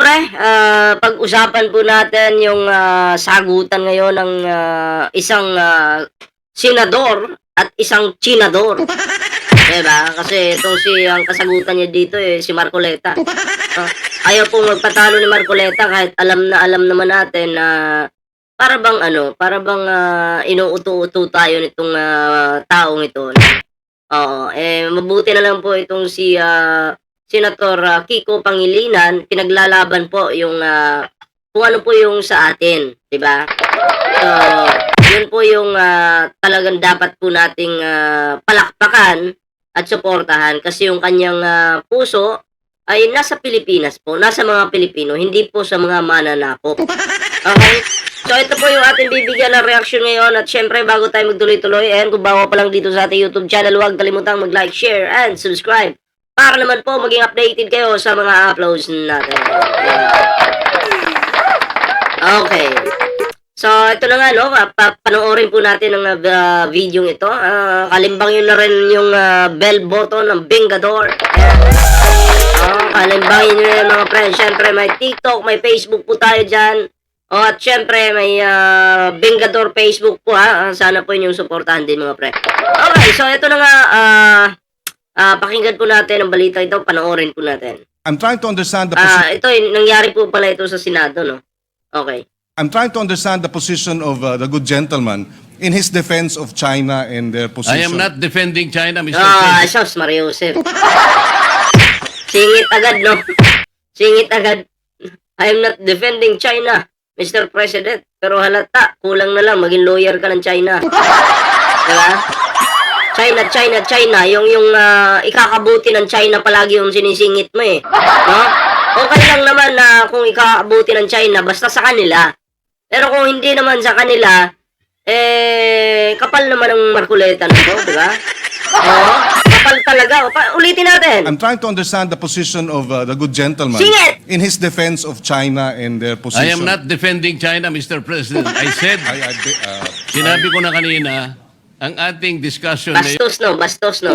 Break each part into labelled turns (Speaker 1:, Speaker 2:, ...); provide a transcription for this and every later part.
Speaker 1: pre, pag-usapan po natin yung sagutan ngayon ng isang senador at isang tsinador. Diba? Kasi ang kasagutan niya dito si Marcoleta. Ayaw pong magpatalo ni Marcoleta kahit alam naman natin na para bang inuuto-uto tayo nitong taong ito. Oo, mabuti na lang po itong si Senator Kiko Pangilinan, pinaglalaban po yung kung ano po yung sa atin, 'di ba? So, yun po yung talagang dapat po nating palakpakan at suportahan kasi yung kanyang puso ay nasa Pilipinas po, nasa mga Pilipino, hindi po sa mga mananakop. Okay? So ito po yung ating bibigyan ng reaksyon ngayon at syempre bago tayo magtuloy-tuloy, kung bago pa lang dito sa ating YouTube channel, huwag kalimutang mag-like, share, and subscribe para naman po maging updated kayo sa mga uploads natin. Okay. So, ito na nga, no? Panoorin po natin ang video ito. Kalimbang yun na rin yung bell button ng Bengador. Kalimbangin nyo yung mga friends. Siyempre, may TikTok, may Facebook po tayo dyan. At syempre, may Bengador Facebook po, ha? Sana po inyong supportahan din, mga pre. Okay, so ito na nga, pakinggan po natin ang balita ito, panoorin po natin.
Speaker 2: I'm trying to understand the position.
Speaker 1: Ito, nangyari po pala ito sa Senado, no? Okay.
Speaker 2: I'm trying to understand the position of the good gentleman in his defense of China and their position.
Speaker 3: I am not defending China, Mr. President.
Speaker 1: Sos, Mario Joseph. Singit agad, no? Singit agad. I am not defending China, Mr. President. Pero halata, kulang na lang, maging lawyer ka ng China. Diba? China. Yung ikakabuti ng China palagi yung sinisingit mo eh. No? Okay lang naman na kung ikakabuti ng China, basta sa kanila. Pero kung hindi naman sa kanila, kapal naman ang Marcoleta nito, di ba? Oo, kapal talaga. Ulitin natin.
Speaker 2: I'm trying to understand the position of the good gentleman
Speaker 1: Singit!
Speaker 2: in his defense of China and their position.
Speaker 3: I am not defending China, Mr. President. I said, sinabi ko na kanina, ang ating discussion
Speaker 1: Bastos, no?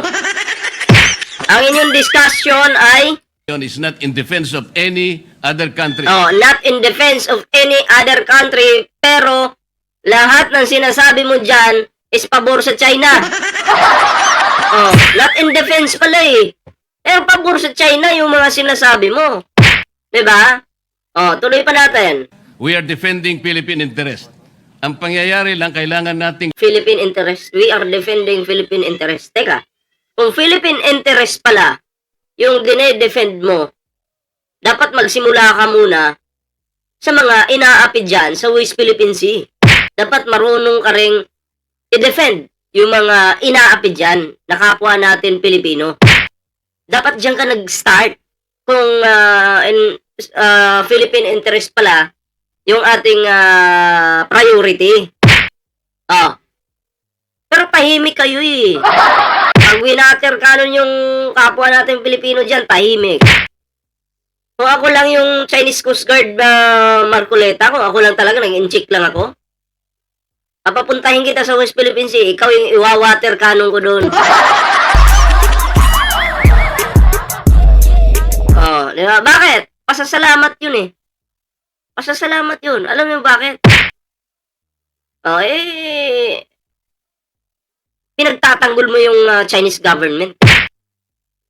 Speaker 1: Ang inyong discussion ay
Speaker 3: is not in defense of any other country.
Speaker 1: not in defense of any other country, pero lahat ng sinasabi mo dyan is pabor sa China. Not in defense pala eh. Pabor sa China yung mga sinasabi mo. Diba? Tuloy pa natin.
Speaker 3: We are defending Philippine interest. Ang pangyayari lang, kailangan nating
Speaker 1: Philippine interest. We are defending Philippine interest. Teka, kung Philippine interest pala, yung dine-defend mo, dapat magsimula ka muna sa mga inaapi dyan sa West Philippine Sea. Dapat marunong ka ring i-defend yung mga inaapi dyan na kapwa natin Pilipino. Dapat dyan ka nag-start kung Philippine interest pala yung ating priority. Pero tahimik kayo eh. Pag winater kanon yung kapwa natin Pilipino dyan, tahimik. Kung ako lang yung Chinese Coast Guard Marcoleta, kung ako lang talaga, nag-incheck lang ako, papuntahin kita sa West Philippine Sea, ikaw yung iwawater kanon ko doon. Diba? Bakit? Pasasalamat yun eh. Pasasalamat yun. Alam mo bakit? Pinagtatanggol mo yung Chinese government.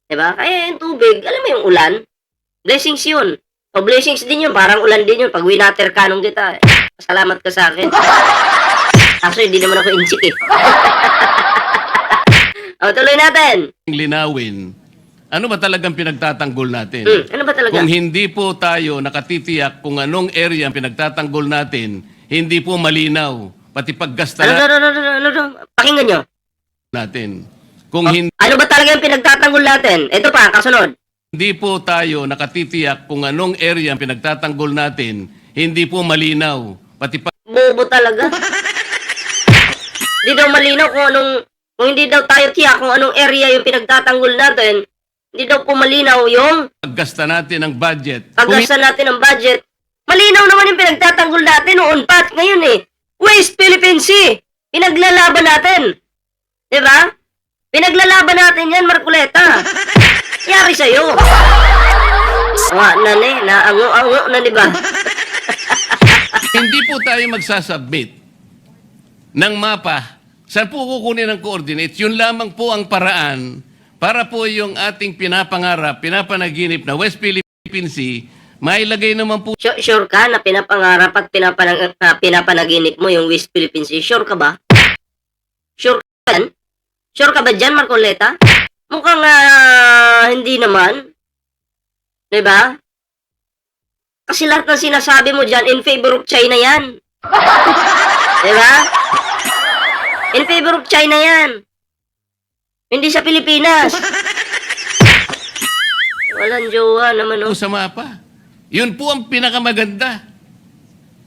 Speaker 1: Diba? Kaya yung tubig, alam mo yung ulan, blessings yun. Blessings din yun, parang ulan din yun. Pag winater kanong kita, salamat ka sa akin. Actually, hindi naman ako inchik eh. Tuloy natin.
Speaker 3: linawin. Ano ba talagang pinagtatanggol natin?
Speaker 1: Ano ba talaga?
Speaker 3: Kung hindi po tayo nakatitiyak kung anong area ang pinagtatanggol natin, hindi po malinaw. Pati paggasta
Speaker 1: Pakinggan nyo.
Speaker 3: natin. Kung
Speaker 1: Ano ba talaga yung pinagtatanggol natin? Ito pa, kasunod.
Speaker 3: hindi po tayo nakatitiyak kung anong area ang pinagtatanggol natin, hindi po malinaw. Pati
Speaker 1: Bobo talaga. Hindi daw malinaw kung hindi daw tayo tiyak kung anong area yung pinagtatanggol natin, hindi daw po malinaw yung
Speaker 3: paggasta natin ng budget.
Speaker 1: paggasta natin ng budget. Malinaw naman yung pinagtatanggol natin noon pa at ngayon eh. West Philippine Sea. Pinaglalaban natin. Diba? Pinaglalaban natin yan, Marcoleta. Yari sa'yo. Nga na ni, naango-ango na, di ba?
Speaker 3: Hindi po tayo magsasubmit ng mapa. Saan po kukunin ang coordinates? Yun lamang po ang paraan para po yung ating pinapangarap, pinapanaginip na West Philippine Sea, mailagay naman po
Speaker 1: Sure ka na pinapangarap at pinapanaginip mo yung West Philippine Sea? Sure ka ba? Sure ka yan? Sure ka ba dyan, Marcoleta? Mukhang hindi naman. Diba? Kasi lahat ng sinasabi mo dyan, in favor of China yan. Diba? In favor of China yan. Hindi sa Pilipinas. Walang jowa naman, oh.
Speaker 3: sa mapa. Yun po ang pinakamaganda.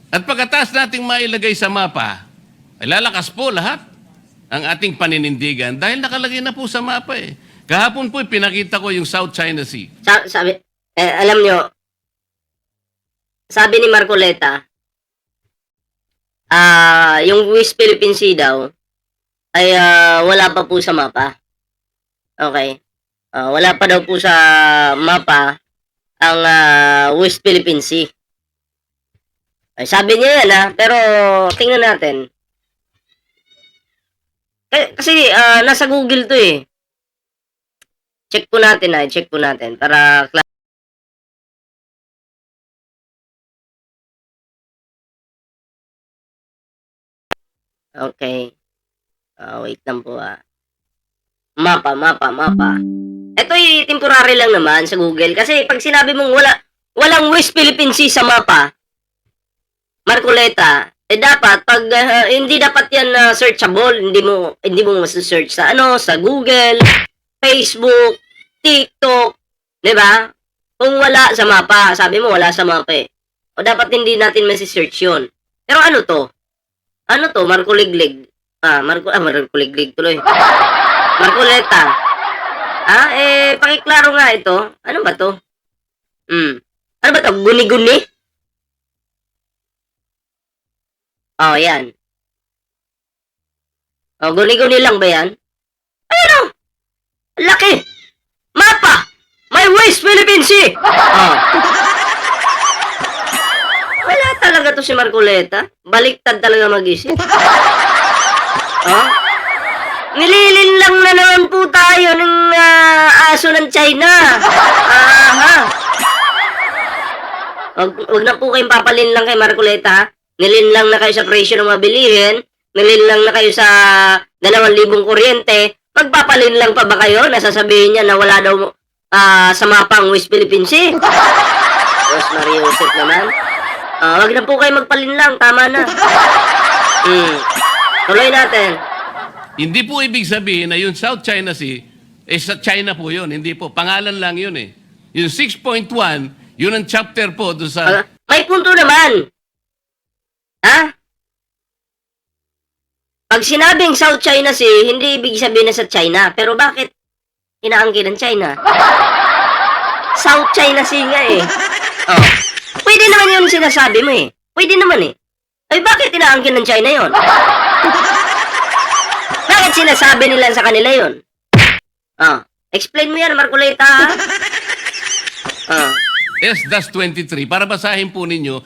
Speaker 3: At pagkatapos nating mailagay sa mapa, ay lalakas po lahat ang ating paninindigan dahil nakalagay na po sa mapa eh. Kahapon po pinakita ko yung South China Sea.
Speaker 1: Sabi, alam nyo, sabi ni Marcoleta, yung West Philippine Sea daw, ay wala pa po sa mapa. Okay. Wala pa daw po sa mapa ang West Philippine Sea. Ay, sabi niya yan pero tingnan natin. Kasi nasa Google to eh. Check po natin para okay. Wait lang po Mapa. Ito'y temporary lang naman sa Google. Kasi pag sinabi mong walang West Philippine Sea sa mapa, Marcoleta, dapat pag hindi dapat yan searchable, hindi mo mas-search sa sa Google, Facebook, TikTok, 'di ba? Kung wala sa mapa, sabi mo wala sa mapa eh. O dapat hindi natin masi-search 'yon. Pero ano to? Marcoliglig. Marcoliglig tuloy. Marcoleta. Pakiklaro nga ito. Ano ba to? Ano ba to? Guni-guni? Yan. Guni-guni lang ba yan? Ayun o! Laki! Mapa! May West Philippine Sea! Wala talaga to si Marcoleta. Baliktad talaga mag-isip. Nililin lang na naman po tayo ng aso ng China. Wag na po kayong papalin lang kay Marcoleta. Nilin lang na kayo sa presyo ng mabilihin. Nilin lang na kayo sa 2,000 kuryente. Magpapalin lang pa ba kayo? Nasasabihin niya na wala daw sa mapang West Philippine Sea. Diyos Maria Joseph naman. Wag na po kayo magpalin lang. Tama na. Tuloy natin.
Speaker 3: Hindi po ibig sabihin na yung South China Sea, sa China po yun. Hindi po. Pangalan lang yun eh. Yung 6.1, yun ang chapter po doon sa...
Speaker 1: May punto naman. Pag sinabing South China Sea, hindi ibig sabihin na sa China. Pero bakit inaangkin ng China? South China Sea nga eh. Pwede naman yun sinasabi mo eh. Pwede naman eh. Ay bakit inaangkin ng China yun? Bakit sinasabi nila sa kanila yun? Explain mo yan, Marcoleta,
Speaker 3: S-23, para basahin po ninyo.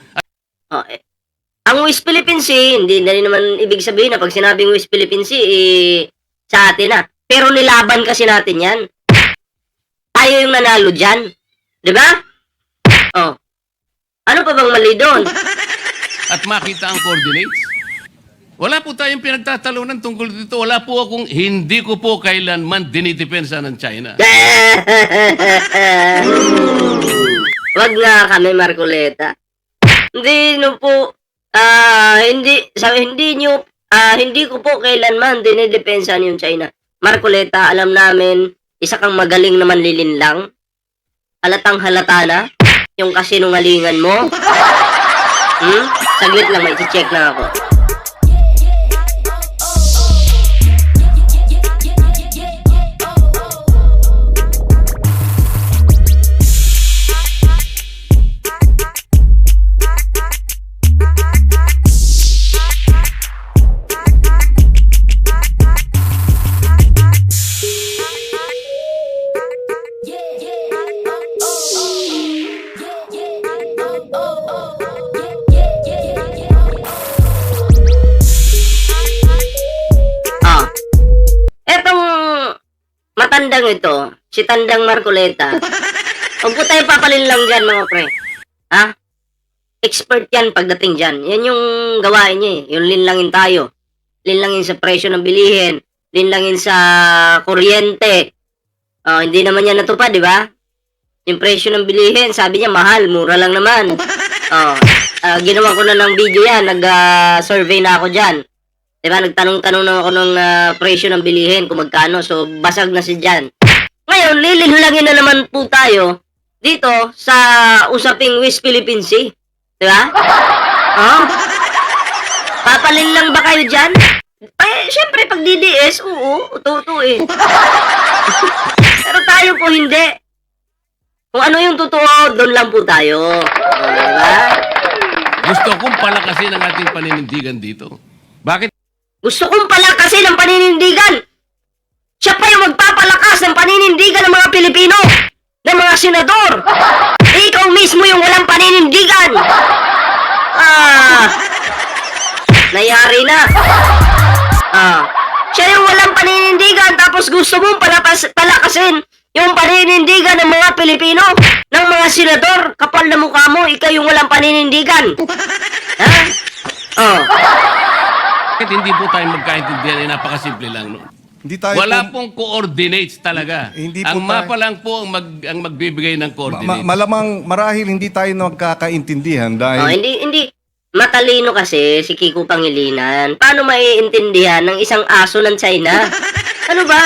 Speaker 1: Ang West Philippine Sea, hindi na rin naman ibig sabihin na pag sinabing West Philippine Sea, sa atin na. Pero nilaban kasi natin yan. Tayo yung nanalo dyan. Diba? Ano pa bang mali doon?
Speaker 3: At makita ang coordinates. Wala po tayong pinagtatalunan tungkol dito. Wala po hindi ko po kailanman dinidepensa ng China.
Speaker 1: Wag nga kami, Marcoleta. Hindi ko po kailanman dinidepensa yung China. Marcoleta, alam namin, isa kang magaling na manlilinlang. Halatang halata na yung kasinungalingan mo. Saglit lang, may check na ako. tandang ito, si Tandang Marcoleta, huwag po tayo papalin lang dyan, mga pre. Ha? Expert yan pagdating dyan. Yan yung gawain niya eh. Yung linlangin tayo. Linlangin sa presyo ng bilihin. Linlangin sa kuryente. Hindi naman yan natupad, di ba? Yung presyo ng bilihin, sabi niya, mahal, mura lang naman. Ginawa ko na ng video yan. Nag-survey na ako dyan. Di ba? Nagtanong-tanong na ako ng presyo ng bilihin kung magkano. So, basag na si dyan. Ngayon, lilinlangin na naman po tayo dito sa usaping West Philippine Sea. Di ba? Papalin lang ba kayo dyan? Syempre, pag DDS, oo, tutuin. Pero tayo po hindi. Kung ano yung totoo, doon lang po tayo. Diba?
Speaker 3: Gusto kong palakasin ang ating paninindigan dito. Bakit?
Speaker 1: Gusto kong palakasin ang paninindigan. Siya pa yung magpapalakas ng paninindigan ng mga Pilipino. Ng mga senador. Ikaw mismo yung walang paninindigan. Nayari na. Siya yung walang paninindigan tapos gusto mong palakasin yung paninindigan ng mga Pilipino, ng mga senador. Kapal na mukha mo, ikaw yung walang paninindigan.
Speaker 3: Bakit hindi po tayo magkaintindihan? Napakasimple lang, no?
Speaker 2: Hindi tayo
Speaker 3: Wala pong coordinates talaga.
Speaker 2: Hindi po
Speaker 3: ang mapa
Speaker 2: tayo-
Speaker 3: lang po ang magbibigay ng coordinates.
Speaker 2: malamang marahil hindi tayo nagkakaintindihan dahil
Speaker 1: Hindi. Matalino kasi si Kiko Pangilinan. Paano maiintindihan ng isang aso ng China? Ano ba?